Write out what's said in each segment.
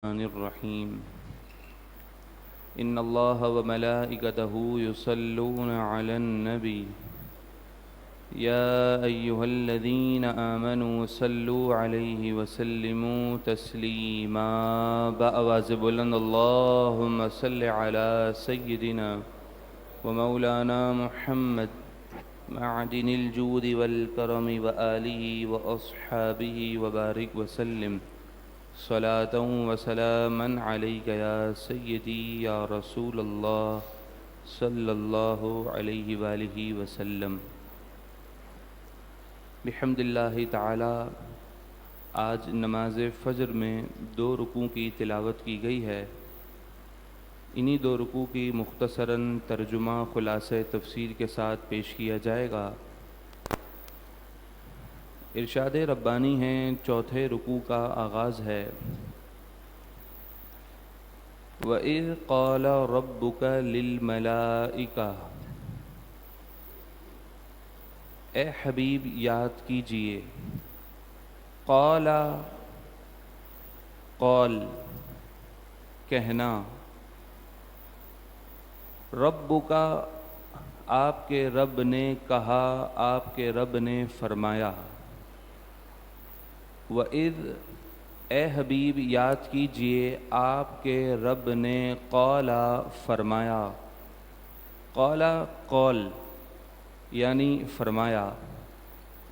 الرحمن الرحيم إن الله وملائكته يصلون على النبي يا أيها الذين آمنوا صلوا عليه وسلموا تسليما بآواز بلند اللهم صل على سيدنا ومولانا محمد معدن الجود والكرم وآله وأصحابه وبارك وسلم صلاة وسلاما عليك يا سيدي يا رسول الله صلى الله عليه وآله وسلم بحمد اللہ تعالی آج نماز فجر میں 2 رکوع کی تلاوت کی گئی ہے۔ انہی 2 رکوع کی مختصراً ترجمہ خلاصہ تفسیر کے ساتھ پیش کیا جائے گا۔ ارشاد ربانی ہیں، چوتھے رکوع کا آغاز ہے وَإِذْ قَالَ رَبُّكَ لِلْمَلَائِكَةِ، اے حبیب یاد کیجئے، قال قول کہنا، ربک آپ کے رب نے کہا، آپ کے رب نے فرمایا، وَإِذْ اے حبیب یاد کیجئے، آپ کے رب نے قال فرمایا، قال قول یعنی فرمایا،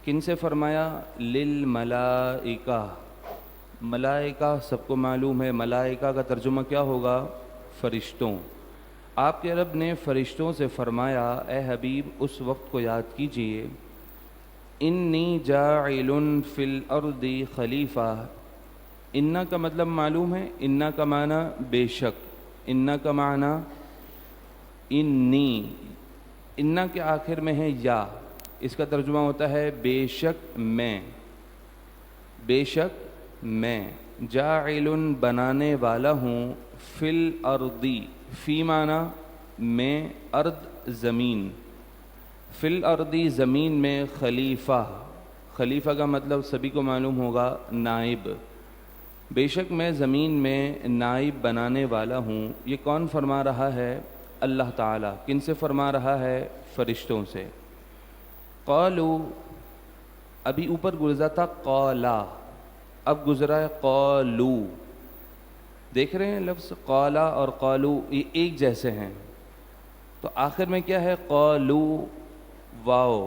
کن سے فرمایا؟ للملائکہ، ملائکہ سب کو معلوم ہے، ملائکہ کا ترجمہ کیا ہوگا؟ فرشتوں۔ آپ کے رب نے فرشتوں سے فرمایا، اے حبیب اس وقت کو یاد کیجئے، انی جاعل فی الارض خلیفہ۔ انا کا مطلب معلوم ہے، انا کا معنی بے شک، انا کا معنی انی، انا کے آخر میں ہے یا، اس کا ترجمہ ہوتا ہے بے شک میں، بے شک میں، جاعل بنانے والا ہوں، فی الارض، فی معنی میں، ارض زمین، فی الارض زمین میں، خلیفہ، خلیفہ کا مطلب سبھی کو معلوم ہوگا نائب، بے شک میں زمین میں نائب بنانے والا ہوں۔ یہ کون فرما رہا ہے؟ اللہ تعالیٰ۔ کن سے فرما رہا ہے؟ فرشتوں سے۔ قالوا، ابھی اوپر گزرا تھا قالا، اب گزرا ہے قالو۔ دیکھ رہے ہیں لفظ قالا اور قالو یہ ایک جیسے ہیں، تو آخر میں کیا ہے؟ قالو، واو،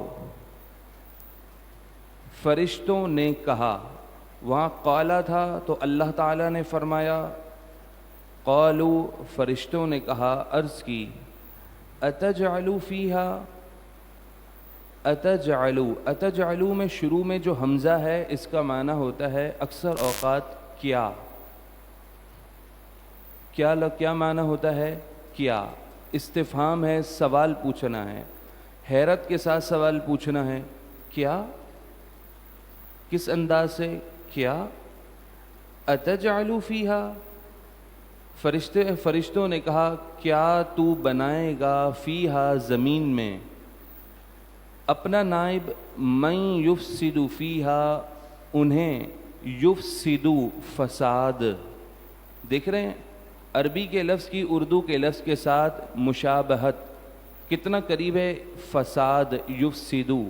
فرشتوں نے کہا، وہاں قالا تھا تو اللہ تعالیٰ نے فرمایا، قالو فرشتوں نے کہا، عرض کی، اتجعلوا فیہا، اتجعلوا، اتجعلوا میں شروع میں جو حمزہ ہے اس کا معنی ہوتا ہے اکثر اوقات کیا، کیا معنی ہوتا ہے؟ کیا، استفہام ہے، سوال پوچھنا ہے، حیرت کے ساتھ سوال پوچھنا ہے، کیا، کس انداز سے؟ کیا، اتجعلوا فیہا، فرشتوں نے کہا کیا تو بنائے گا فیہا زمین میں اپنا نائب، من یفسد فیہا، انہیں، یفسد فساد، دیکھ رہے ہیں عربی کے لفظ کی اردو کے لفظ کے ساتھ مشابہت کتنا قریب ہے، فساد، یفسدو،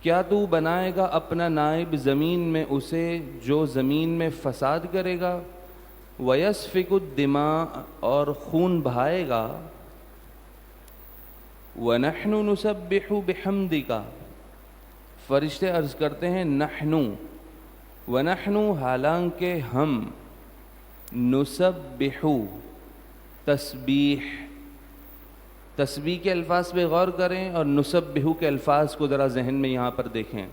کیا تو بنائے گا اپنا نائب زمین میں اسے جو زمین میں فساد کرے گا، وَيَسْفِكُ الدِّمَاء اور خون بہائے گا، وَنَحْنُ نُسَبِّحُ بِحَمْدِكَ، فرشتے عرض کرتے ہیں نحنو، وَنَحْنُ حالانکہ ہم، نُسَبِّحُ تسبیح، تسبیح کے الفاظ پہ غور کریں اور نسبحو کے الفاظ کو ذرا ذہن میں یہاں پر دیکھیں،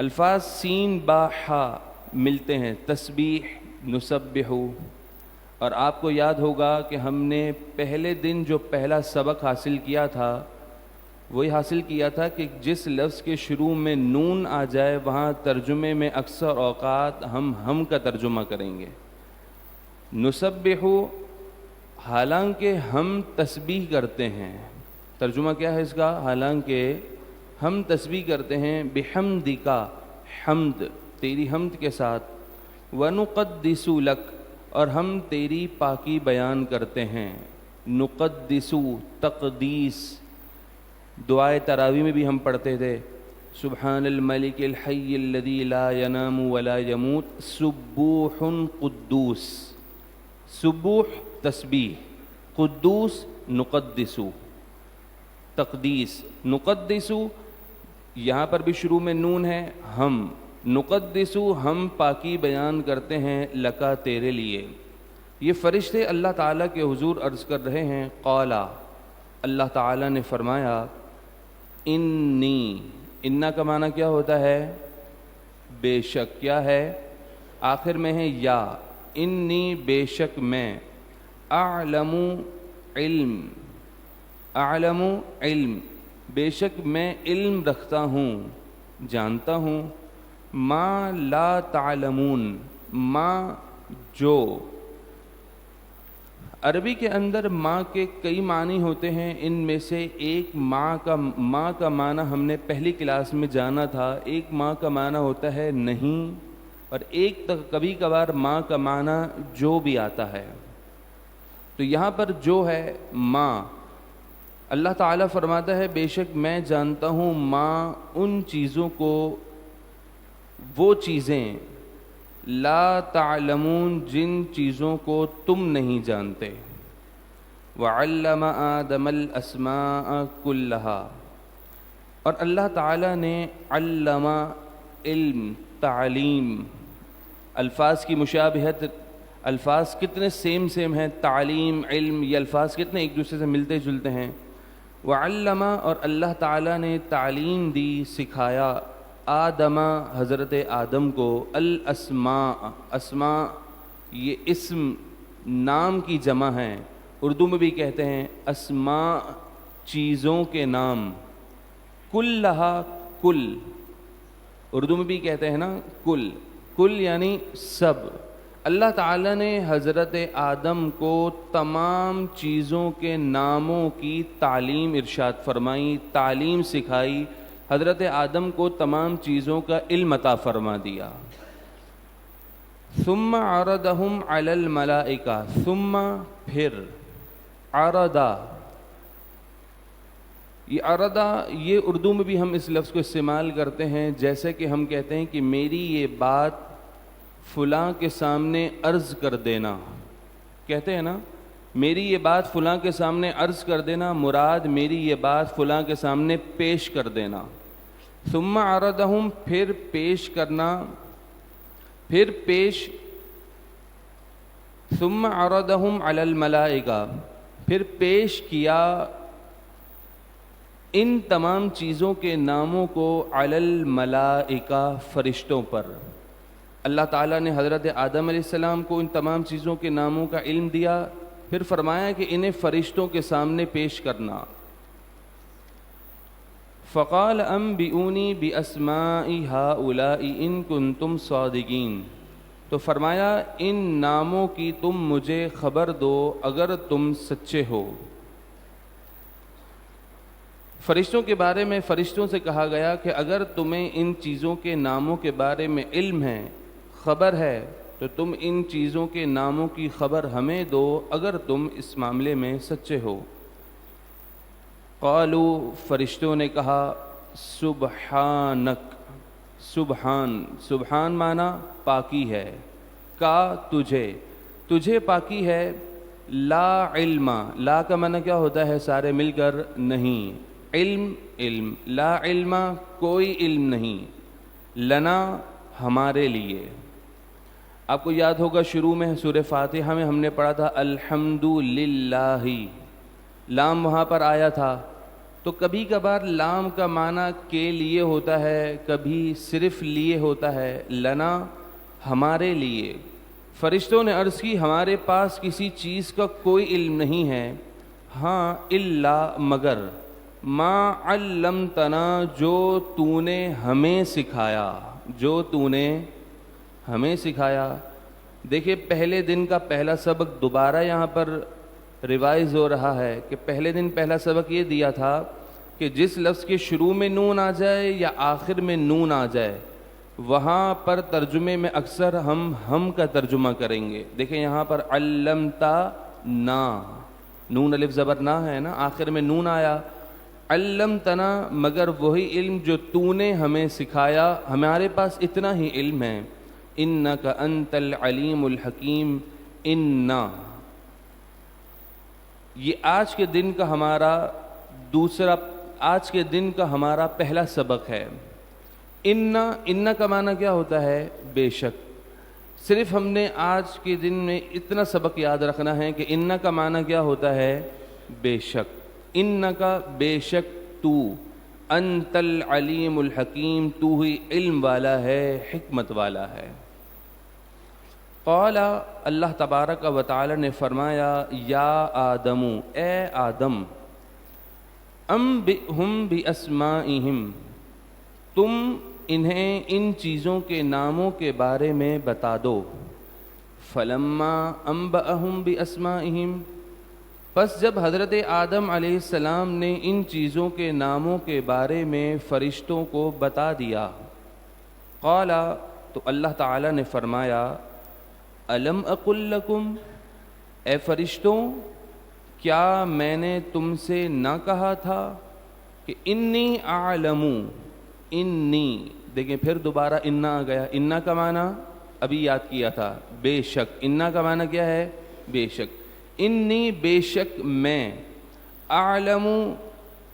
الفاظ سین با حا ملتے ہیں، تسبیح، نسبحو، اور آپ کو یاد ہوگا کہ ہم نے پہلے دن جو پہلا سبق حاصل کیا تھا وہی حاصل کیا تھا کہ جس لفظ کے شروع میں نون آ جائے وہاں ترجمے میں اکثر اوقات ہم کا ترجمہ کریں گے۔ نسبحو حالانکہ ہم تسبیح کرتے ہیں، ترجمہ کیا ہے اس کا؟ حالانکہ ہم تسبیح کرتے ہیں، بحمدک، حمد تیری حمد کے ساتھ، وَنُقَدِّسُ لَكَ اور ہم تیری پاکی بیان کرتے ہیں. نقدسو تقدیس، دعائے تراویح میں بھی ہم پڑھتے تھے سبحان الملک الحی الذی لا ینام ولا یموت سبوح قدوس. سبوح تسبیح، قدوس نقدسو تقدیس. نقدسو یہاں پر بھی شروع میں نون ہے. ہم نقدسو ہم پاکی بیان کرتے ہیں لکا تیرے لیے. یہ فرشتے اللہ تعالیٰ کے حضور عرض کر رہے ہیں. قالا اللہ تعالیٰ نے فرمایا انی، انا کا معنی کیا ہوتا ہے؟ بے شک. کیا ہے؟ آخر میں ہے یا. انی بے شک میں، اعلم علم، اعلم علم بے شک میں علم رکھتا ہوں، جانتا ہوں. ما لا تعلمون، ما جو. عربی کے اندر ماں کے کئی معنی ہوتے ہیں. ان میں سے ایک ماں کا معنی ہم نے پہلی کلاس میں جانا تھا. ایک ماں کا معنی ہوتا ہے نہیں، اور ایک کبھی کبھار ماں کا معنی جو بھی آتا ہے. تو یہاں پر جو ہے ماں، اللہ تعالیٰ فرماتا ہے بے شک میں جانتا ہوں ماں ان چیزوں کو، وہ چیزیں لا تعلمون جن چیزوں کو تم نہیں جانتے. وعلم آدم الاسماء کلہا، اور اللہ تعالیٰ نے علم، علم، تعلیم. الفاظ کی مشابہت، الفاظ کتنے سیم ہیں. تعلیم، علم، یہ الفاظ کتنے ایک دوسرے سے ملتے جلتے ہیں. وعلم، اور اللہ تعالیٰ نے تعلیم دی، سکھایا. آدم، حضرت آدم کو. الاسماء، اسماء یہ اسم نام کی جمع ہیں. اردو میں بھی کہتے ہیں اسماء چیزوں کے نام. کلہا، کل. اردو میں بھی کہتے ہیں نا کل، کل یعنی سب. اللہ تعالیٰ نے حضرت آدم کو تمام چیزوں کے ناموں کی تعلیم ارشاد فرمائی، تعلیم سکھائی. حضرت آدم کو تمام چیزوں کا علم عطا فرما دیا. ثم عرضهم علی الملائکہ، ثم پھر، عرضا، یہ عرضا یہ اردو میں بھی ہم اس لفظ کو استعمال کرتے ہیں. جیسے کہ ہم کہتے ہیں کہ میری یہ بات فلاں کے سامنے عرض کر دینا. کہتے ہیں نا میری یہ بات فلاں کے سامنے عرض کر دینا، مراد میری یہ بات فلاں کے سامنے پیش کر دینا. ثم عرضہم پھر پیش کرنا، پھر پیش. ثم عرضہم علی الملائکہ پھر پیش کیا ان تمام چیزوں کے ناموں کو علی الملائکہ فرشتوں پر. اللہ تعالیٰ نے حضرت آدم علیہ السلام کو ان تمام چیزوں کے ناموں کا علم دیا، پھر فرمایا کہ انہیں فرشتوں کے سامنے پیش کرنا. فقال انبئونی باسماء ہؤلاء ان کنتم صادقین، تو فرمایا ان ناموں کی تم مجھے خبر دو اگر تم سچے ہو. فرشتوں کے بارے میں فرشتوں سے کہا گیا کہ اگر تمہیں ان چیزوں کے ناموں کے بارے میں علم ہے، خبر ہے، تو تم ان چیزوں کے ناموں کی خبر ہمیں دو اگر تم اس معاملے میں سچے ہو. قالو فرشتوں نے کہا سبحانک، سبحان، سبحان معنی پاکی ہے، کا تجھے پاکی ہے. لا علم، لا کا معنی کیا ہوتا ہے سارے مل کر؟ نہیں. علم، علم، لا علم کوئی علم نہیں. لنا ہمارے لیے. آپ کو یاد ہوگا شروع میں سورہ فاتحہ میں ہم نے پڑھا تھا الحمدللہ، لام وہاں پر آیا تھا. تو کبھی کبھار لام کا معنی کے لیے ہوتا ہے، کبھی صرف لیے ہوتا ہے. لنا ہمارے لیے. فرشتوں نے عرض کی ہمارے پاس کسی چیز کا کوئی علم نہیں ہے، ہاں الا مگر ما علمتنا جو تو نے ہمیں سکھایا، جو تو نے ہمیں سکھایا. دیکھیں پہلے دن کا پہلا سبق دوبارہ یہاں پر ریوائز ہو رہا ہے کہ پہلے دن پہلا سبق یہ دیا تھا کہ جس لفظ کے شروع میں نون آ جائے یا آخر میں نون آ جائے وہاں پر ترجمے میں اکثر ہم کا ترجمہ کریں گے. دیکھیں یہاں پر علمتا نا، نون الف زبر نا ہے نا، آخر میں نون آیا. علمتنا، مگر وہی علم جو تو نے ہمیں سکھایا، ہمارے پاس اتنا ہی علم ہے. انک انت العلیم الحکیم. انا، یہ آج کے دن کا ہمارا پہلا سبق ہے. انا کا معنی کیا ہوتا ہے؟ بے شک. صرف ہم نے آج کے دن میں اتنا سبق یاد رکھنا ہے کہ انا کا معنی کیا ہوتا ہے؟ بے شک. انا کا بے شک تو، انت العلیم الحکیم، تو ہی علم والا ہے، حکمت والا ہے. قال، اللہ تبارک و تعالی نے فرمایا، یا آدم، اے آدم، انبئہم باسمائہم، تم انہیں ان چیزوں کے ناموں کے بارے میں بتا دو. فلما انبأہم باسمائہم، پس جب حضرت آدم علیہ السلام نے ان چیزوں کے ناموں کے بارے میں فرشتوں کو بتا دیا. قال، تو اللہ تعالی نے فرمایا، الم اقل لکم، اے فرشتوں، کیا میں نے تم سے نہ کہا تھا کہ انی اعلم. انی، دیکھیں پھر دوبارہ انا آ گیا. انا کا معنی ابھی یاد کیا تھا، بے شک. انا کا معنی کیا ہے؟ بے شک. انی، بے شک میں، اعلم،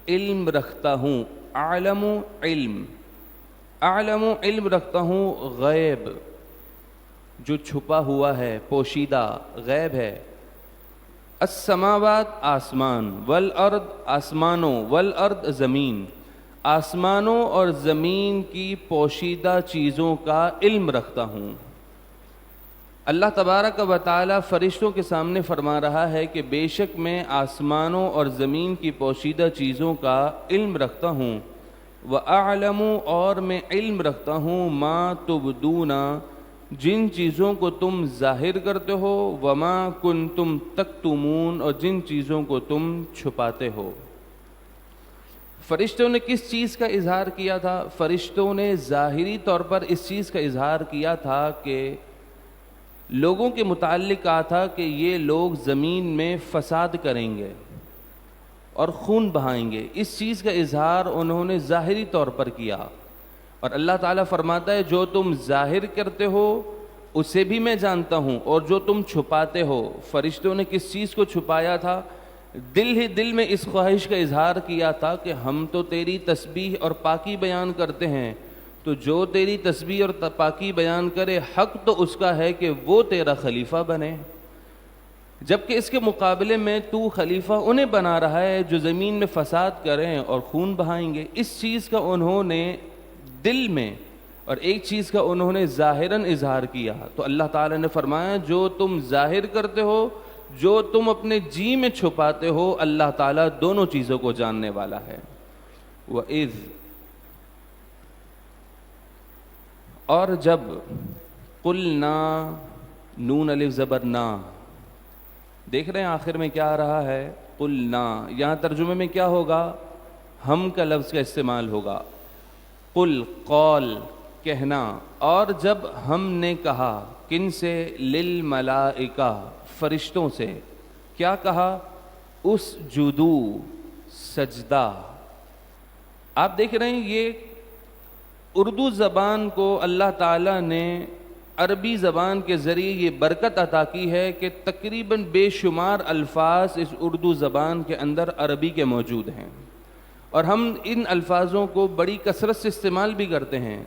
علم رکھتا ہوں. اعلم، علم. اعلم، علم رکھتا ہوں، غیب، جو چھپا ہوا ہے، پوشیدہ، غیب ہے. السماوات، آسمان، والارض، آسمانوں، والارض، زمین، آسمانوں اور زمین کی پوشیدہ چیزوں کا علم رکھتا ہوں. اللہ تبارک و تعالی فرشتوں کے سامنے فرما رہا ہے کہ بے شک میں آسمانوں اور زمین کی پوشیدہ چیزوں کا علم رکھتا ہوں. وَأَعْلَمُ، اور میں علم رکھتا ہوں، مَا تُبْدُونَ، جن چیزوں کو تم ظاہر کرتے ہو، وَمَا كُنْتُمْ تَكْتُمُونَ، اور جن چیزوں کو تم چھپاتے ہو. فرشتوں نے کس چیز کا اظہار کیا تھا؟ فرشتوں نے ظاہری طور پر اس چیز کا اظہار کیا تھا کہ لوگوں کے متعلق کہا تھا کہ یہ لوگ زمین میں فساد کریں گے اور خون بہائیں گے. اس چیز کا اظہار انہوں نے ظاہری طور پر کیا. اور اللہ تعالیٰ فرماتا ہے، جو تم ظاہر کرتے ہو اسے بھی میں جانتا ہوں، اور جو تم چھپاتے ہو. فرشتوں نے کس چیز کو چھپایا تھا؟ دل میں اس خواہش کا اظہار کیا تھا کہ ہم تو تیری تسبیح اور پاکی بیان کرتے ہیں، تو جو تیری تسبیح اور پاکی بیان کرے، حق تو اس کا ہے کہ وہ تیرا خلیفہ بنے، جبکہ اس کے مقابلے میں تو خلیفہ انہیں بنا رہا ہے جو زمین میں فساد کریں اور خون بہائیں گے. اس چیز کا انہوں نے دل میں، اور ایک چیز کا انہوں نے ظاہراً اظہار کیا. تو اللہ تعالیٰ نے فرمایا، جو تم ظاہر کرتے ہو، جو تم اپنے جی میں چھپاتے ہو، اللہ تعالیٰ دونوں چیزوں کو جاننے والا ہے. وَإِذْ، اور جب، قُلْنَا، نون الف زبر نا، دیکھ رہے ہیں آخر میں کیا آ رہا ہے؟ قُلْنَا. یہاں ترجمے میں کیا ہوگا؟ ہم کا لفظ کا استعمال ہوگا. قل، قول، کہنا. اور جب ہم نے کہا، کن سے؟ للملائکہ، فرشتوں سے. کیا کہا؟ اسجدو، سجدہ. آپ دیکھ رہے ہیں یہ اردو زبان کو اللہ تعالیٰ نے عربی زبان کے ذریعے یہ برکت عطا کی ہے کہ تقریباً بے شمار الفاظ اس اردو زبان کے اندر عربی کے موجود ہیں، اور ہم ان الفاظوں کو بڑی کثرت سے استعمال بھی کرتے ہیں.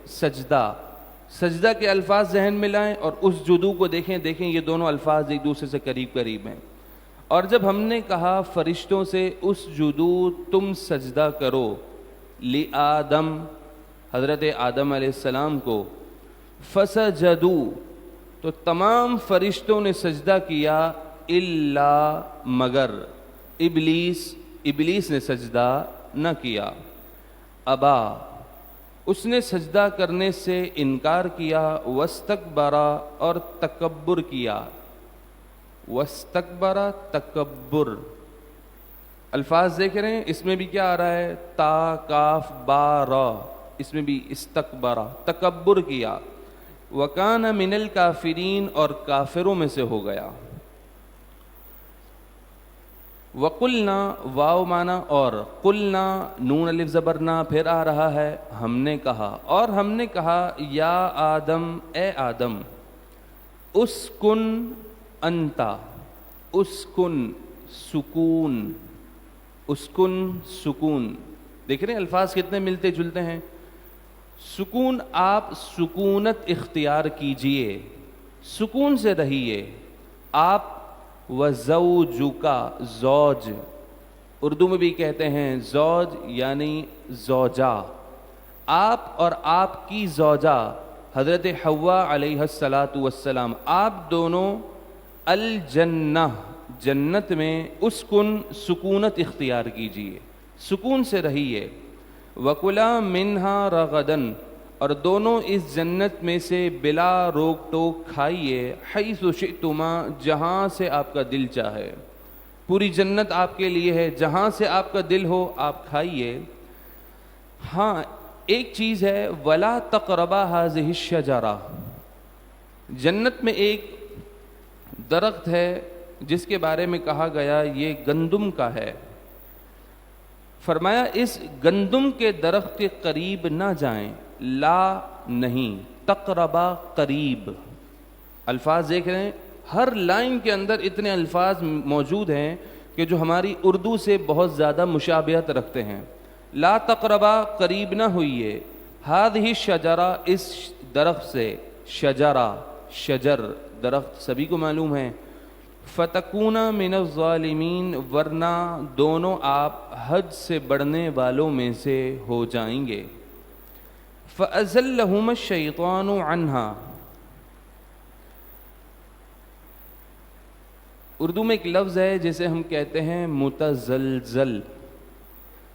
سجدہ کے الفاظ ذہن میں لائیں اور اس جدو کو دیکھیں یہ دونوں الفاظ ایک دوسرے سے قریب ہیں. اور جب ہم نے کہا فرشتوں سے، اس جدو، تم سجدہ کرو، لآدم، حضرت آدم علیہ السلام کو. فسجدو، تو تمام فرشتوں نے سجدہ کیا، الا، مگر ابلیس نے سجدہ نہ کیا. ابا، اس نے سجدہ کرنے سے انکار کیا. واستکبر، اور تکبر کیا. واستکبر، تکبر. الفاظ دیکھ رہے ہیں، اس میں بھی کیا آ رہا ہے؟ تا، کاف، با، را. اس میں بھی استکبرا تکبر کیا، وکان من الکافرین اور کافروں میں سے ہو گیا۔ وقلنا واو مانا اور، قلنا نون الف زبرنا پھر آ رہا ہے، ہم نے کہا، اور ہم نے کہا، یا آدم اے آدم، اسکن انتا، اسکن سکون، اسکن سکون، دیکھ رہے ہیں الفاظ کتنے ملتے جلتے ہیں۔ سکون، آپ سکونت اختیار کیجئے، سکون سے رہیے آپ۔ وزوجکا، زوج اردو میں بھی کہتے ہیں زوج یعنی زوجہ، آپ اور آپ کی زوجہ حضرت حوا علیہ السلام، آپ دونوں الجنہ، جنت میں، اسکن سکونت اختیار کیجئے، سکون سے رہیے۔ وکلا منہا رغدن، اور دونوں اس جنت میں سے بلا روک ٹوک کھائیے، حیث شئتما، جہاں سے آپ کا دل چاہے، پوری جنت آپ کے لیے ہے، جہاں سے آپ کا دل ہو آپ کھائیے۔ ہاں ایک چیز ہے، ولا تقربا ہذہ الشجرہ، جنت میں ایک درخت ہے جس کے بارے میں کہا گیا یہ گندم کا ہے، فرمایا اس گندم کے درخت کے قریب نہ جائیں، لا نہیں، تقربا قریب، الفاظ دیکھ رہے ہیں ہر لائن کے اندر اتنے الفاظ موجود ہیں کہ جو ہماری اردو سے بہت زیادہ مشابہت رکھتے ہیں۔ لا تقربا قریب نہ ہوئیے، ہذہ شجرہ اس درخت سے، شجرہ شجر درخت سبھی کو معلوم ہے، فتکون من الظالمین، ورنہ دونوں آپ حد سے بڑھنے والوں میں سے ہو جائیں گے۔ فأزلہما الشیطان عنہا، اردو میں ایک لفظ ہے جسے ہم کہتے ہیں متزلزل،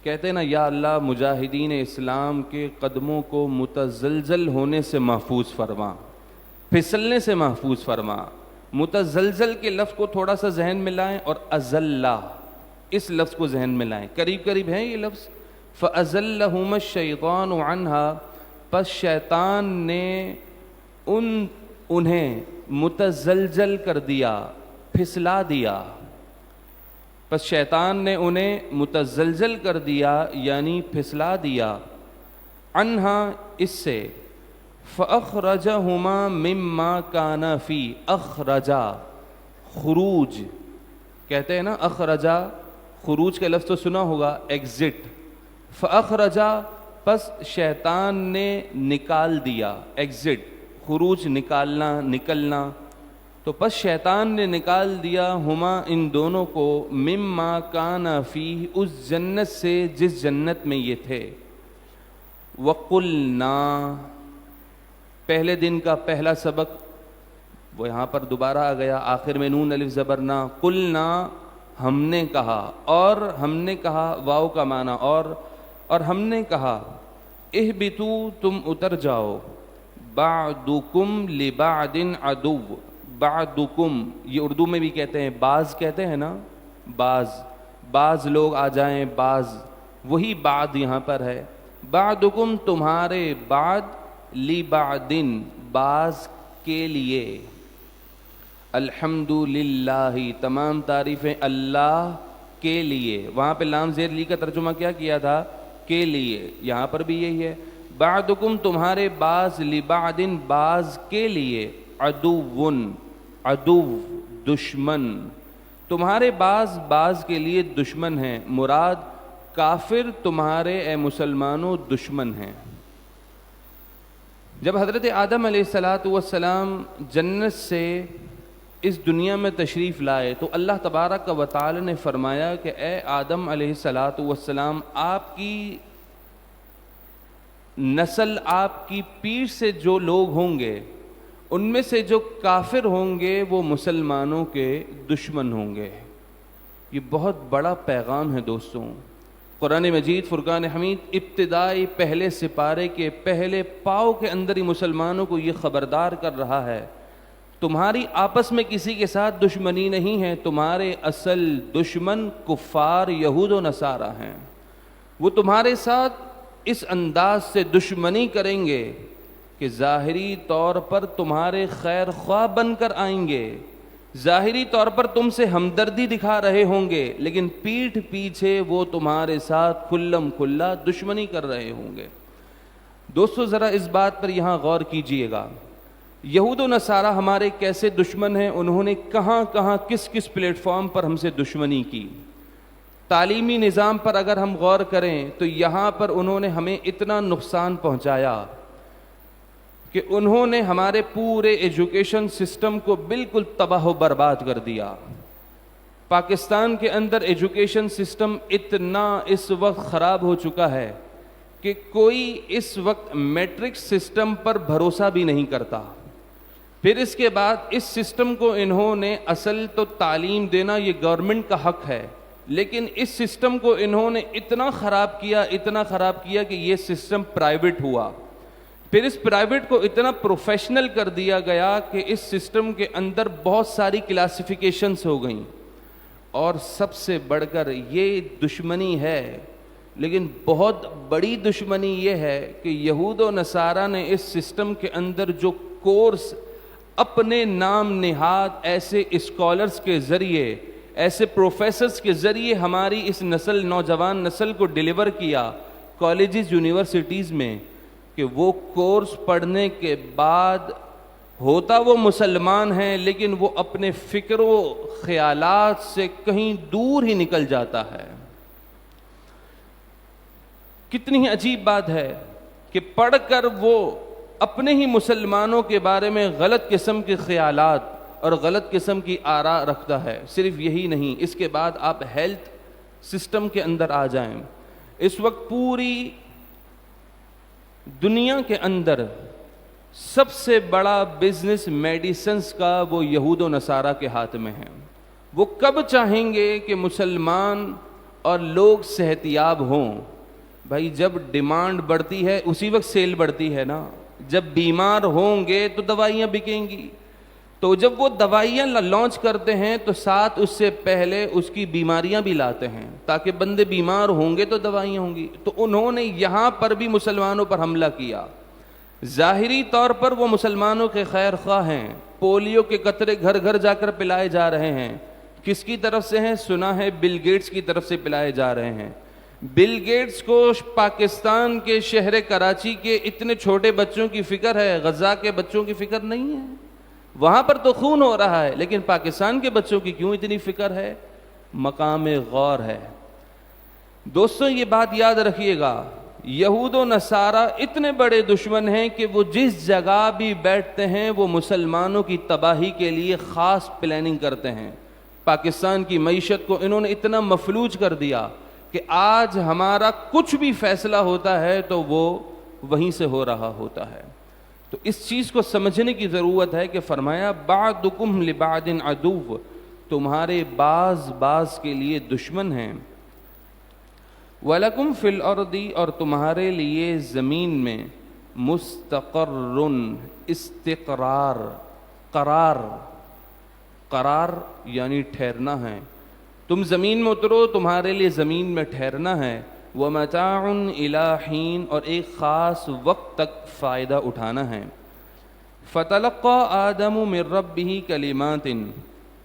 کہتے ہیں نا یا اللہ مجاہدین اسلام کے قدموں کو متزلزل ہونے سے محفوظ فرما، پھسلنے سے محفوظ فرما۔ متزلزل کے لفظ کو تھوڑا سا ذہن میں لائیں اور ازلہ اس لفظ کو ذہن میں لائیں، قریب قریب ہیں یہ لفظ۔ فأزلہما الشیطان عنہا، پس شیطان نے انہیں متزلزل کر دیا، پھسلا دیا، پس شیطان نے انہیں متزلزل کر دیا یعنی پھسلا دیا، عنہا اس سے، فأخرجہما مما کان فی، اخرجا خروج، کہتے ہیں نا اخرجا، خروج کا لفظ تو سنا ہوگا ایگزٹ، فأخرجا پس شیطان نے نکال دیا، ایگزٹ خروج نکالنا نکلنا، تو پس شیطان نے نکال دیا ہما ان دونوں کو، مما کان فیہ اس جنت سے جس جنت میں یہ تھے۔ وقلنا، پہلے دن کا پہلا سبق وہ یہاں پر دوبارہ آ گیا، آخر میں نون الف زبرنا، قلنا ہم نے کہا، اور ہم نے کہا واو کا معنی اور ہم نے کہا، اہبتو تم اتر جاؤ، بعدکم لبعد عدو، بعدکم یہ اردو میں بھی کہتے ہیں بعض، کہتے ہیں نا بعض لوگ آ جائیں، بعض وہی بعد یہاں پر ہے، بعدکم تمہارے بعد، لبعدن بعض کے لیے، الحمدللہ تمام تعریفیں اللہ کے لیے، وہاں پہ لام زیر لی کا ترجمہ کیا تھا، کے لیے، یہاں پر بھی یہی ہے، بعدکم تمہارے بعض، لبعدن بعض کے لیے، عدوٌ عدو دشمن، تمہارے بعض کے لیے دشمن ہیں، مراد کافر تمہارے اے مسلمانوں دشمن ہیں۔ جب حضرت آدم علیہ السلام جنت سے اس دنیا میں تشریف لائے تو اللہ تبارک و تعالی نے فرمایا کہ اے آدم علیہ السلام، آپ کی نسل، آپ کی پیٹھ سے جو لوگ ہوں گے ان میں سے جو کافر ہوں گے وہ مسلمانوں کے دشمن ہوں گے۔ یہ بہت بڑا پیغام ہے دوستوں۔ قرآن مجید فرقان حمید ابتدائی پہلے سپارے کے پہلے پاؤ کے اندر ہی مسلمانوں کو یہ خبردار کر رہا ہے، تمہاری آپس میں کسی کے ساتھ دشمنی نہیں ہے، تمہارے اصل دشمن کفار یہود و نصارہ ہیں، وہ تمہارے ساتھ اس انداز سے دشمنی کریں گے کہ ظاہری طور پر تمہارے خیر خواہ بن کر آئیں گے، ظاہری طور پر تم سے ہمدردی دکھا رہے ہوں گے، لیکن پیٹھ پیچھے وہ تمہارے ساتھ کھلم کھلا دشمنی کر رہے ہوں گے۔ دوستو ذرا اس بات پر یہاں غور کیجئے گا، یہود و نصارہ ہمارے کیسے دشمن ہیں، انہوں نے کہاں کہاں کس کس پلیٹ فارم پر ہم سے دشمنی کی۔ تعلیمی نظام پر اگر ہم غور کریں تو یہاں پر انہوں نے ہمیں اتنا نقصان پہنچایا کہ انہوں نے ہمارے پورے ایجوکیشن سسٹم کو بالکل تباہ و برباد کر دیا۔ پاکستان کے اندر ایجوکیشن سسٹم اتنا اس وقت خراب ہو چکا ہے کہ کوئی اس وقت میٹرک سسٹم پر بھروسہ بھی نہیں کرتا۔ پھر اس کے بعد اس سسٹم کو انہوں نے، اصل تو تعلیم دینا یہ گورنمنٹ کا حق ہے، لیکن اس سسٹم کو انہوں نے اتنا خراب کیا کہ یہ سسٹم پرائیویٹ ہوا۔ پھر اس پرائیویٹ کو اتنا پروفیشنل کر دیا گیا کہ اس سسٹم کے اندر بہت ساری کلاسیفیکیشنز ہو گئیں، اور سب سے بڑھ کر یہ دشمنی ہے، لیکن بہت بڑی دشمنی یہ ہے کہ یہود و نصارہ نے اس سسٹم کے اندر جو کورس اپنے نام نہاد ایسے اسکالرز کے ذریعے، ایسے پروفیسرز کے ذریعے ہماری اس نسل، نوجوان نسل کو ڈیلیور کیا کالجز، یونیورسٹیز میں، کہ وہ کورس پڑھنے کے بعد ہوتا وہ مسلمان ہیں لیکن وہ اپنے فکر و خیالات سے کہیں دور ہی نکل جاتا ہے۔ کتنی ہی عجیب بات ہے کہ پڑھ کر وہ اپنے ہی مسلمانوں کے بارے میں غلط قسم کے خیالات اور غلط قسم کی آراء رکھتا ہے۔ صرف یہی نہیں، اس کے بعد آپ ہیلتھ سسٹم کے اندر آ جائیں، اس وقت پوری دنیا کے اندر سب سے بڑا بزنس میڈیسنز کا وہ یہود و نصارہ کے ہاتھ میں ہے۔ وہ کب چاہیں گے کہ مسلمان اور لوگ صحت یاب ہوں؟ بھائی جب ڈیمانڈ بڑھتی ہے اسی وقت سیل بڑھتی ہے نا۔ جب بیمار ہوں گے تو دوائیاں بکیں گی، تو جب وہ دوائیاں لانچ کرتے ہیں تو ساتھ اس سے پہلے اس کی بیماریاں بھی لاتے ہیں تاکہ بندے بیمار ہوں گے تو دوائیاں ہوں گی۔ تو انہوں نے یہاں پر بھی مسلمانوں پر حملہ کیا۔ ظاہری طور پر وہ مسلمانوں کے خیر خواہ ہیں، پولیو کے قطرے گھر گھر جا کر پلائے جا رہے ہیں۔ کس کی طرف سے ہیں؟ سنا ہے بل گیٹس کی طرف سے پلائے جا رہے ہیں۔ بل گیٹس کو پاکستان کے شہر کراچی کے اتنے چھوٹے بچوں کی فکر ہے، غزہ کے بچوں کی فکر نہیں ہے۔ وہاں پر تو خون ہو رہا ہے، لیکن پاکستان کے بچوں کی کیوں اتنی فکر ہے؟ مقام غور ہے۔ دوستوں یہ بات یاد رکھیے گا، یہود و نصارہ اتنے بڑے دشمن ہیں کہ وہ جس جگہ بھی بیٹھتے ہیں وہ مسلمانوں کی تباہی کے لیے خاص پلاننگ کرتے ہیں۔ پاکستان کی معیشت کو انہوں نے اتنا مفلوج کر دیا کہ آج ہمارا کچھ بھی فیصلہ ہوتا ہے تو وہ وہیں سے ہو رہا ہوتا ہے۔ تو اس چیز کو سمجھنے کی ضرورت ہے کہ فرمایا بعضکم لبعض عدو، تمہارے بعض کے لیے دشمن ہیں۔ وَلَكُمْ فِي الْأَرْضِ، اور تمہارے لیے زمین میں مستقر، استقرار، قرار یعنی ٹھہرنا ہے۔ تم زمین میں اترو، تمہارے لیے زمین میں ٹھہرنا ہے۔ وَمَتَاعٌ إِلَىٰ حِينٍ، اور ایک خاص وقت تک فائدہ اٹھانا ہے۔ فَتَلَقَّىٰ آدَمُ مِن رَبِّهِ كَلِمَاتٍ،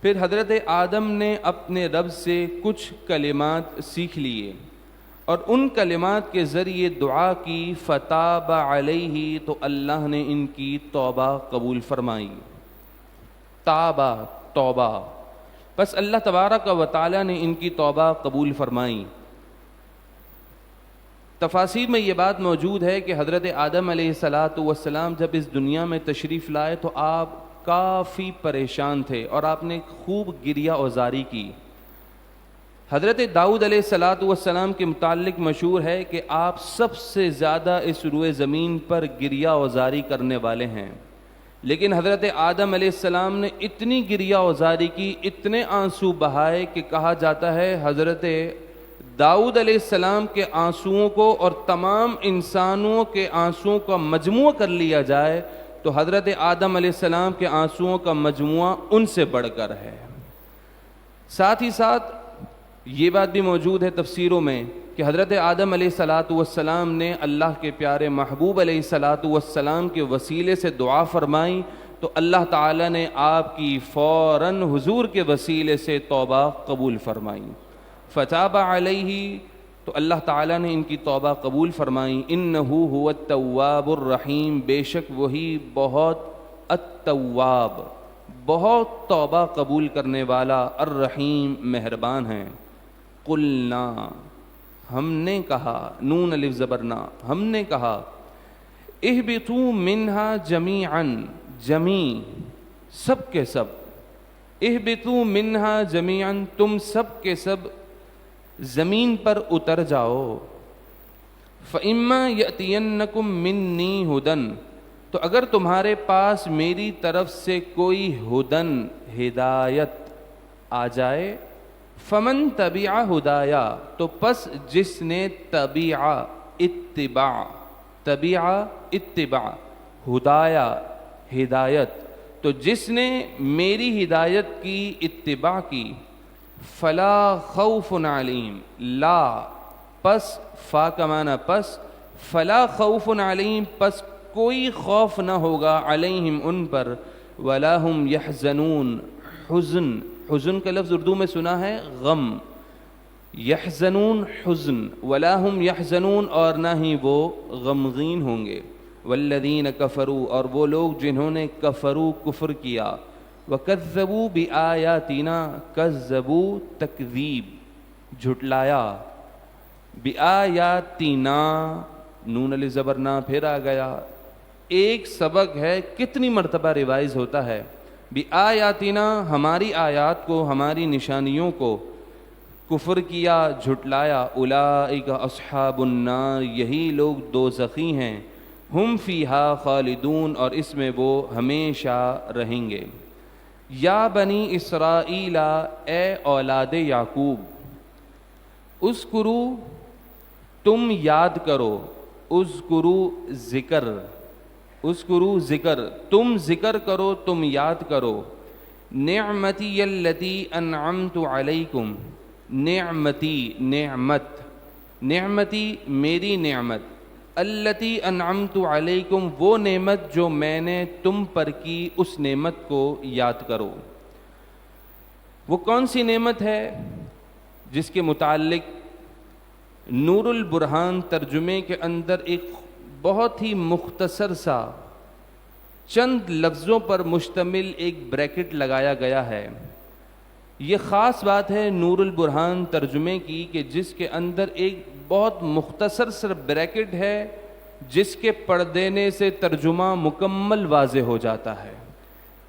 پھر حضرت آدم نے اپنے رب سے کچھ کلمات سیکھ لیے اور ان کلمات کے ذریعے دعا کی۔ فَتَابَ عَلَيْهِ، تو اللہ نے ان کی توبہ قبول فرمائی۔ تابہ، توبہ، بس اللہ تبارک و تعالیٰ نے ان کی توبہ قبول فرمائی۔ تفاسیر میں یہ بات موجود ہے کہ حضرت آدم علیہ السلام جب اس دنیا میں تشریف لائے تو آپ کافی پریشان تھے اور آپ نے خوب گریہ اوزاری کی۔ حضرت داؤد علیہ السلام کے متعلق مشہور ہے کہ آپ سب سے زیادہ اس روئے زمین پر گریہ اوزاری کرنے والے ہیں، لیکن حضرت آدم علیہ السلام نے اتنی گریہ اوزاری کی، اتنے آنسو بہائے کہ کہا جاتا ہے حضرت داؤد علیہ السلام کے آنسوؤں کو اور تمام انسانوں کے آنسوؤں کا مجموعہ کر لیا جائے تو حضرت آدم علیہ السلام کے آنسوؤں کا مجموعہ ان سے بڑھ کر ہے۔ ساتھ ہی ساتھ یہ بات بھی موجود ہے تفسیروں میں کہ حضرت آدم علیہ الصلاۃ والسلام نے اللہ کے پیارے محبوب علیہ الصلاۃ والسلام کے وسیلے سے دعا فرمائی تو اللہ تعالیٰ نے آپ کی فوراً حضور کے وسیلے سے توبہ قبول فرمائی. فتاب علیہ، تو اللہ تعالیٰ نے ان کی توبہ قبول فرمائی. انہ هو التواب الرحیم، بے شک وہی بہت التواب، بہت توبہ قبول کرنے والا، الرحیم مہربان ہیں. قلنا، ہم نے کہا، نون الف زبرنا، ہم نے کہا، اہبطوا منہا جمیعا، جمی سب کے سب، اہبطوا منہا جمیعا، تم سب کے سب زمین پر اتر جاؤ. فَإِمَّا يَأْتِيَنَّكُم مِّنِّي ہُدًى، تو اگر تمہارے پاس میری طرف سے کوئی ہدن، ہدایت آ جائے، فمن تبع ہدایا، تو پس جس نے تبع اتباع، تبع اتباع، ہدایا ہدایت، تو جس نے میری ہدایت کی اتباع کی، فلا خوف علیم، لا پس، فا کا معنی پس، فلا خوف علیم، پس کوئی خوف نہ ہوگا، علیہم ان پر، ولا ہم یحزنون، حزن، حزن کا لفظ اردو میں سنا ہے غم، یحزنون حزن، ولا ہم یحزنون، اور نہ ہی وہ غمگین ہوں گے. والذین کفروا، اور وہ لوگ جنہوں نے کفروا کفر کیا، وکذبوا بآیاتنا، کذبوا تکذیب جھٹلایا، بآیاتنا نون علی زبرنا پھر آ گیا. ایک سبق ہے کتنی مرتبہ ریوائز ہوتا ہے، بآیاتنا ہماری آیات کو، ہماری نشانیوں کو، کفر کیا جھٹلایا، اولئک اصحاب النار، یہی لوگ دوزخی ہیں، ہم فیہا خالدون، اور اس میں وہ ہمیشہ رہیں گے. یا بنی اسرائیل، اے اولاد یعقوب، اذکروا تم یاد کرو، اذکروا ذکر، اذکروا ذکر، تم ذکر کرو، تم یاد کرو، نعمتی التی انعمت علیکم، نعمتی نعمت، نعمتی میری نعمت، التی انعمت علیکم وہ نعمت جو میں نے تم پر کی، اس نعمت کو یاد کرو. وہ کون سی نعمت ہے جس کے متعلق نور البرہان ترجمے کے اندر ایک بہت ہی مختصر سا چند لفظوں پر مشتمل ایک بریکٹ لگایا گیا ہے. یہ خاص بات ہے نور البرہان ترجمے کی کہ جس کے اندر ایک بہت مختصر سا بریکٹ ہے جس کے پڑھ دینے سے ترجمہ مکمل واضح ہو جاتا ہے.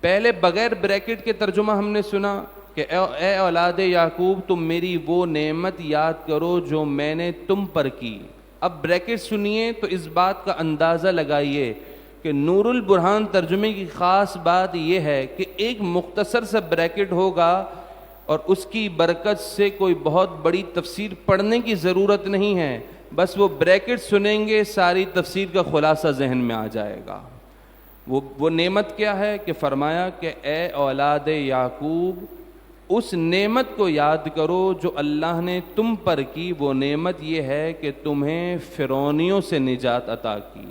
پہلے بغیر بریکٹ کے ترجمہ ہم نے سنا کہ اے اولاد یعقوب تم میری وہ نعمت یاد کرو جو میں نے تم پر کی. اب بریکٹ سنیے تو اس بات کا اندازہ لگائیے کہ نور البرہان ترجمے کی خاص بات یہ ہے کہ ایک مختصر سا بریکٹ ہوگا اور اس کی برکت سے کوئی بہت بڑی تفسیر پڑھنے کی ضرورت نہیں ہے، بس وہ بریکٹ سنیں گے ساری تفسیر کا خلاصہ ذہن میں آ جائے گا. وہ نعمت کیا ہے کہ فرمایا کہ اے اولاد یعقوب اس نعمت کو یاد کرو جو اللہ نے تم پر کی. وہ نعمت یہ ہے کہ تمہیں فرعونیوں سے نجات عطا کی.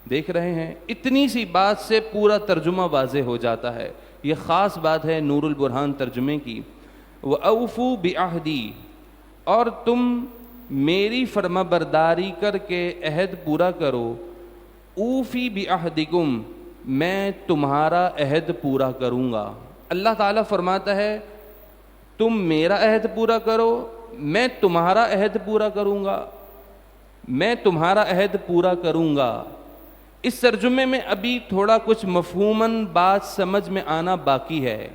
دیکھ رہے ہیں اتنی سی بات سے پورا ترجمہ واضح ہو جاتا ہے. یہ خاص بات ہے نور البرہان ترجمے کی. وَأَوْفُوا بِعَهْدِي، اور تم میری فرما برداری کر کے عہد پورا کرو. اوفی بعہدکم، میں تمہارا عہد پورا کروں گا. اللہ تعالیٰ فرماتا ہے تم میرا عہد پورا کرو، میں تمہارا عہد پورا کروں گا، میں تمہارا عہد پورا کروں گا. اس ترجمے میں ابھی تھوڑا کچھ مفہوماً بات سمجھ میں آنا باقی ہے،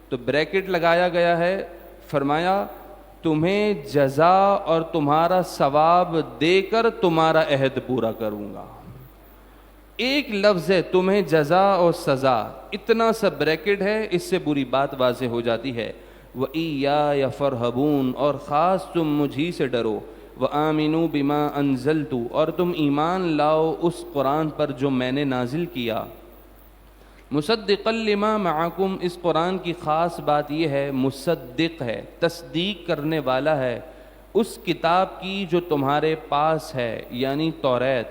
تو بریکٹ لگایا گیا ہے. فرمایا تمہیں جزا اور تمہارا ثواب دے کر تمہارا عہد پورا کروں گا. ایک لفظ ہے تمہیں جزا اور سزا، اتنا سا بریکٹ ہے، اس سے بری بات واضح ہو جاتی ہے. وَإِيَّايَ فَارْهَبُونَ، اور خاص تم مجھی سے ڈرو. وَآمِنُوا بِمَا أَنزَلْتُ، اور تم ایمان لاؤ اس قرآن پر جو میں نے نازل کیا. مصدقا لما معکم، اس قرآن کی خاص بات یہ ہے مصدق ہے، تصدیق کرنے والا ہے اس کتاب کی جو تمہارے پاس ہے، یعنی توریت۔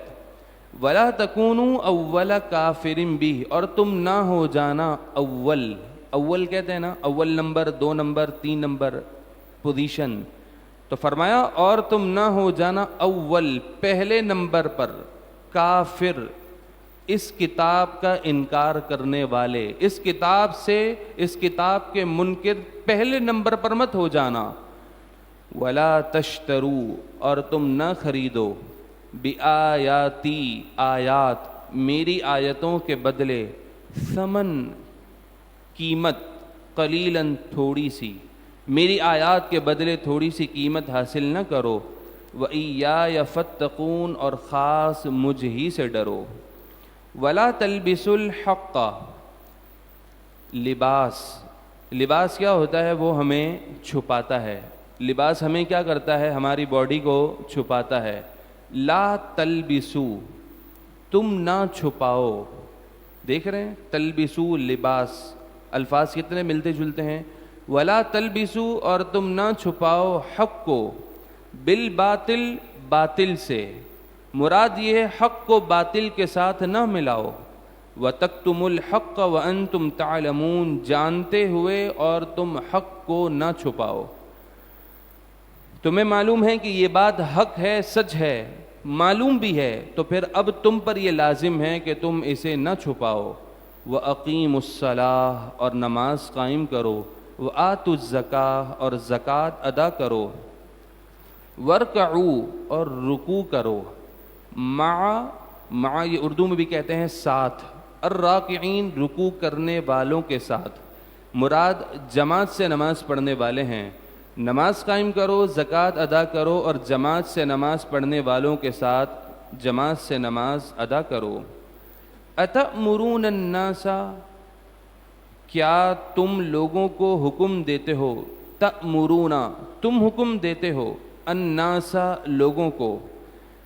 ولا تکونوا اول کافر بہ، اور تم نہ ہو جانا اول کہتے ہیں نا، اول نمبر، 2 نمبر، 3 نمبر پوزیشن، تو فرمایا اور تم نہ ہو جانا اول، پہلے نمبر پر، کافر، اس کتاب کا انکار کرنے والے، اس کتاب سے، اس کتاب کے منکر پہلے نمبر پر مت ہو جانا۔ ولا تشترو، اور تم نہ خریدو، بآیاتی، آیات، میری آیتوں کے بدلے، ثمن، قیمت، قلیلاً، تھوڑی سی، میری آیات کے بدلے تھوڑی سی قیمت حاصل نہ کرو۔ وَإِيَّايَ فَاتَّقُونَ، اور خاص مجھ ہی سے ڈرو۔ وَلَا تَلْبِسُوا الْحَقَّ، لباس کیا ہوتا ہے؟ وہ ہمیں چھپاتا ہے، لباس ہمیں کیا کرتا ہے؟ ہماری باڈی کو چھپاتا ہے۔ لا تلبسو، تم نہ چھپاؤ، دیکھ رہے ہیں تلبسو، لباس، الفاظ کتنے ملتے جلتے ہیں۔ ولا تلبسو، اور تم نہ چھپاؤ، حق کو، بالباطل، باطل سے، مراد یہ ہے حق کو باطل کے ساتھ نہ ملاؤ۔ وَتَكْتُمُ الْحَقَّ وَأَنْتُمْ تَعْلَمُونَ، جانتے ہوئے اور تم حق کو نہ چھپاؤ۔ تمہیں معلوم ہے کہ یہ بات حق ہے، سچ ہے، معلوم بھی ہے، تو پھر اب تم پر یہ لازم ہے کہ تم اسے نہ چھپاؤ۔ وَأَقِيمُوا الصَّلَاةَ، اور نماز قائم کرو۔ وَآتُوا الزَّكَاةَ، اور زکوٰۃ ادا کرو۔ وَارْكَعُوا، اور رکوع کرو۔ مع یہ اردو میں بھی کہتے ہیں ساتھ، الراکعین، رکوع کرنے والوں کے ساتھ، مراد جماعت سے نماز پڑھنے والے ہیں۔ نماز قائم کرو، زکوٰۃ ادا کرو، اور جماعت سے نماز پڑھنے والوں کے ساتھ جماعت سے نماز ادا کرو۔ أَتَأْمُرُونَ النَّاسَ، کیا تم لوگوں کو حکم دیتے ہو، تأمرون، تم حکم دیتے ہو، الناس، لوگوں کو،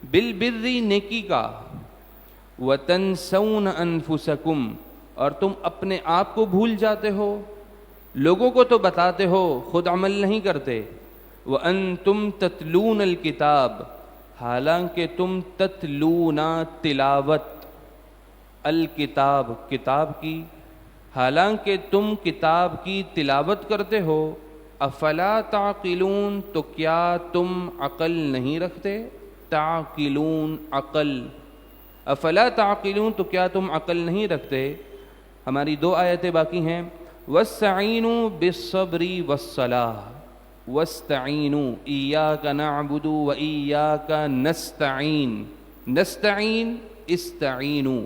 بالبر، نیکی کا، وتنسون انفسکم، اور تم اپنے آپ کو بھول جاتے ہو، لوگوں کو تو بتاتے ہو، خود عمل نہیں کرتے۔ وانتم تتلون الکتاب، حالانکہ تم تتلون، تلاوت، الکتاب، کتاب کی، حالانکہ تم کتاب کی تلاوت کرتے ہو۔ افلا تعقلون، تو کیا تم عقل نہیں رکھتے؟ تعقلون، عقل، افلا تعقلون، تو کیا تم عقل نہیں رکھتے؟ ہماری 2 آیتیں باقی ہیں۔ واستعینوا بالصبر والصلاۃ، واستعینوا، ایاک نعبد و ایاک نستعین، نستعین، استعینوا،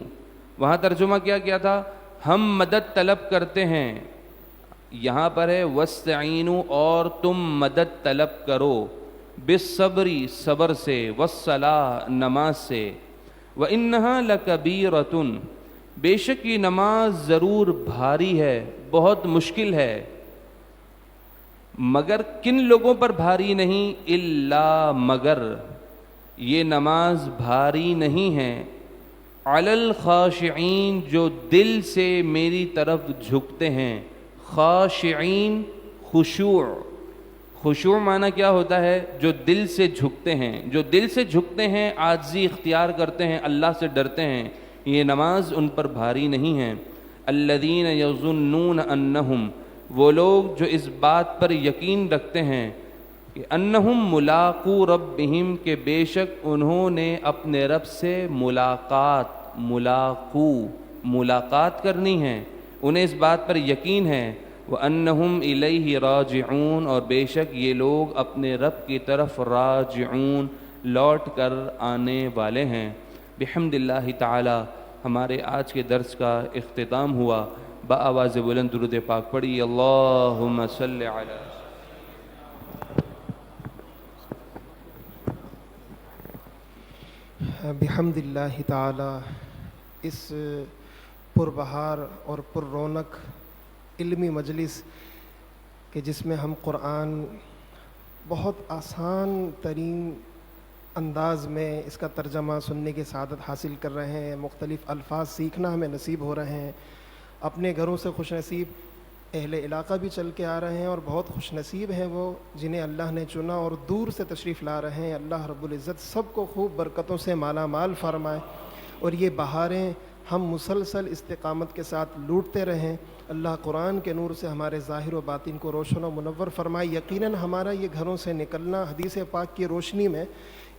وہاں ترجمہ کیا تھا؟ ہم مدد طلب کرتے ہیں، یہاں پر ہے واستعینوا، اور تم مدد طلب کرو، بالصبر، صبر سے، والصلاۃ، نماز سے۔ وَإِنَّهَا لَكَبِيرَةٌ، بے شک یہ نماز ضرور بھاری ہے، بہت مشکل ہے، مگر کن لوگوں پر بھاری نہیں؟ الا، مگر، یہ نماز بھاری نہیں ہے، علی الخاشعین، جو دل سے میری طرف جھکتے ہیں۔ خاشعین، خشوع، خشوع معنی کیا ہوتا ہے؟ جو دل سے جھکتے ہیں، جو دل سے جھکتے ہیں، عاجزی اختیار کرتے ہیں، اللہ سے ڈرتے ہیں، یہ نماز ان پر بھاری نہیں ہے۔ الذین یظنون انہم، وہ لوگ جو اس بات پر یقین رکھتے ہیں کہ انہم ملاقو ربہم، کہ بے شک انہوں نے اپنے رب سے ملاقات کرنی ہے، انہیں اس بات پر یقین ہے۔ وَأَنَّهُمْ إِلَيْهِ رَاجِعُونَ، اور بے شک یہ لوگ اپنے رب کی طرف راجعون، لوٹ کر آنے والے ہیں۔ بحمد اللہ تعالی، ہمارے آج کے درس کا اختتام ہوا۔ بآواز بلند درود پاک پڑھی، اللہم صلی علی۔ بحمد اللہ تعالی، اس پربہار اور پر رونق علمی مجلس کہ جس میں ہم قرآن بہت آسان ترین انداز میں اس کا ترجمہ سننے کی سعادت حاصل کر رہے ہیں، مختلف الفاظ سیکھنا ہمیں نصیب ہو رہے ہیں۔ اپنے گھروں سے خوش نصیب اہل علاقہ بھی چل کے آ رہے ہیں، اور بہت خوش نصیب ہیں وہ جنہیں اللہ نے چنا اور دور سے تشریف لا رہے ہیں۔ اللہ رب العزت سب کو خوب برکتوں سے مالا مال فرمائے، اور یہ بہاریں ہم مسلسل استقامت کے ساتھ لوٹتے رہیں۔ اللہ قرآن کے نور سے ہمارے ظاہر و باطن کو روشن و منور فرمائے۔ یقیناً ہمارا یہ گھروں سے نکلنا حدیث پاک کی روشنی میں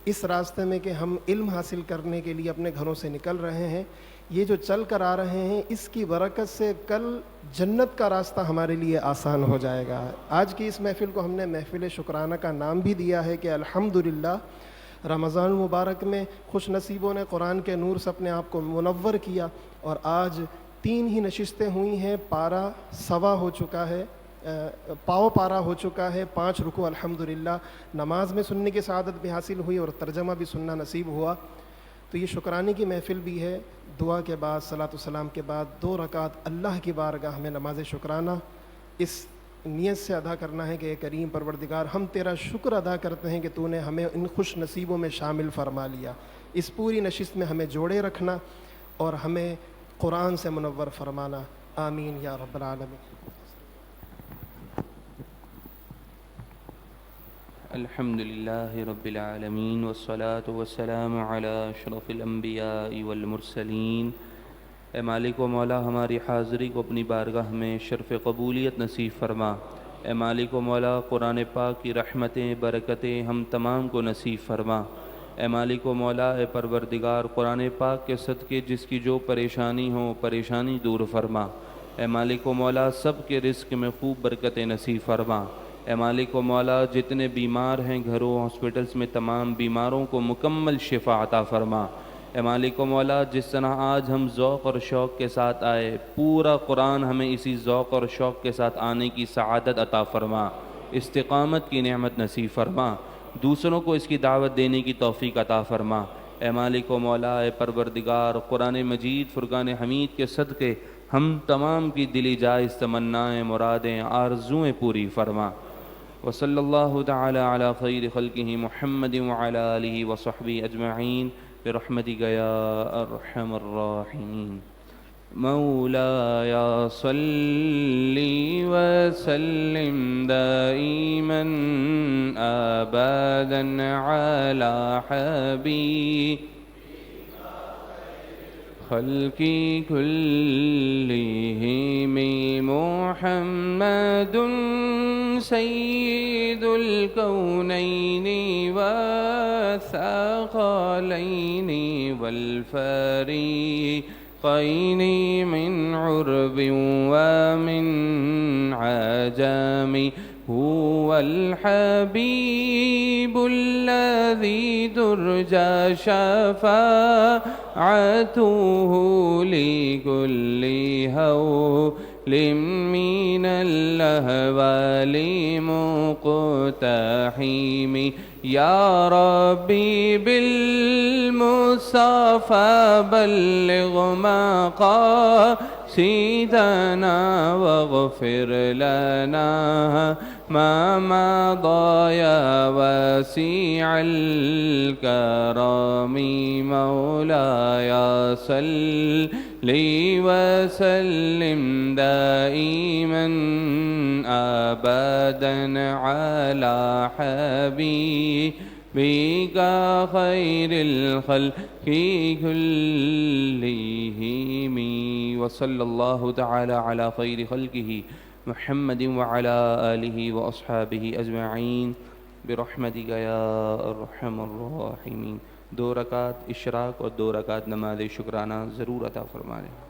اس راستے میں کہ ہم علم حاصل کرنے کے لیے اپنے گھروں سے نکل رہے ہیں، یہ جو چل کر آ رہے ہیں اس کی برکت سے کل جنت کا راستہ ہمارے لیے آسان ہو جائے گا۔ آج کی اس محفل کو ہم نے محفل شکرانہ کا نام بھی دیا ہے کہ الحمدللہ رمضان المبارک میں خوش نصیبوں نے قرآن کے نور سے اپنے آپ کو منور کیا، اور آج 3 ہی نشستیں ہوئی ہیں، پارا سوا ہو چکا ہے، پاؤ پارا ہو چکا ہے، 5 رکوع الحمدللہ نماز میں سننے کی سعادت بھی حاصل ہوئی اور ترجمہ بھی سننا نصیب ہوا۔ تو یہ شکرانے کی محفل بھی ہے۔ دعا کے بعد صلاۃ والسلام کے بعد 2 رکعت اللہ کی بارگاہ میں نماز شکرانہ اس نیت سے ادا کرنا ہے کہ اے کریم پروردگار، ہم تیرا شکر ادا کرتے ہیں کہ تو نے ہمیں ان خوش نصیبوں میں شامل فرما لیا۔ اس پوری نشست میں ہمیں جوڑے رکھنا اور ہمیں قرآن سے منور فرمانا، آمین یا رب العالمین۔ الحمد للہ رب العالمین والصلاة والسلام علی اشرف الانبیاء والمرسلین۔ اے مالک و مولا، ہماری حاضری کو اپنی بارگاہ میں شرف قبولیت نصیب فرما۔ اے مالک و مولا، قرآن پاک کی رحمتیں برکتیں ہم تمام کو نصیب فرما۔ اے مالک و مولا، اے پروردگار، قرآن پاک کے صدقے جس کی جو پریشانی ہو پریشانی دور فرما۔ اے مالک و مولا، سب کے رزق میں خوب برکتیں نصیب فرما۔ اے مالک و مولا، جتنے بیمار ہیں گھروں ہاسپٹلس میں تمام بیماروں کو مکمل شفا عطا فرما۔ اے مالک و مولا، جس طرح آج ہم ذوق اور شوق کے ساتھ آئے، پورا قرآن ہمیں اسی ذوق اور شوق کے ساتھ آنے کی سعادت عطا فرما، استقامت کی نعمت نصیب فرما، دوسروں کو اس کی دعوت دینے کی توفیق عطا فرما۔ اے مالک و مولا، اے پروردگار، قرآن مجید فرقان حمید کے صدقے ہم تمام کی دلی جائز تمنائیں مرادیں آرزوئیں پوری فرما۔ وصلی اللہ تعالی علی خیر خلقہ محمد وعلی آلہ وصحبہ اجمعین برحمتک یا ارحم الراحمین۔ مولاي صل وسلم دائما ابدا على حبيب خلق كلهم محمد سيد الكونين والثقلين والفريقين من عرب ومن عجم، هو الحبيب الذي ترجى شفاعته لكل هول من الأهوال مقتحم. يا ربي بالمصطفى بلغ مقاصدنا واغفر لنا ما مضى يا واسع الكرم. مولاي صل وسلم دائما ابدا على حبيبك خير الخلق كلهم. وصلى الله تعالى على خير خلقه محمد وعلى آلہ واصحابہ اجمعین برحمتک یا ارحم الراحمین. 2 رکعت اشراق اور 2 رکعت نماز شکرانہ ضرور عطا فرما لیں.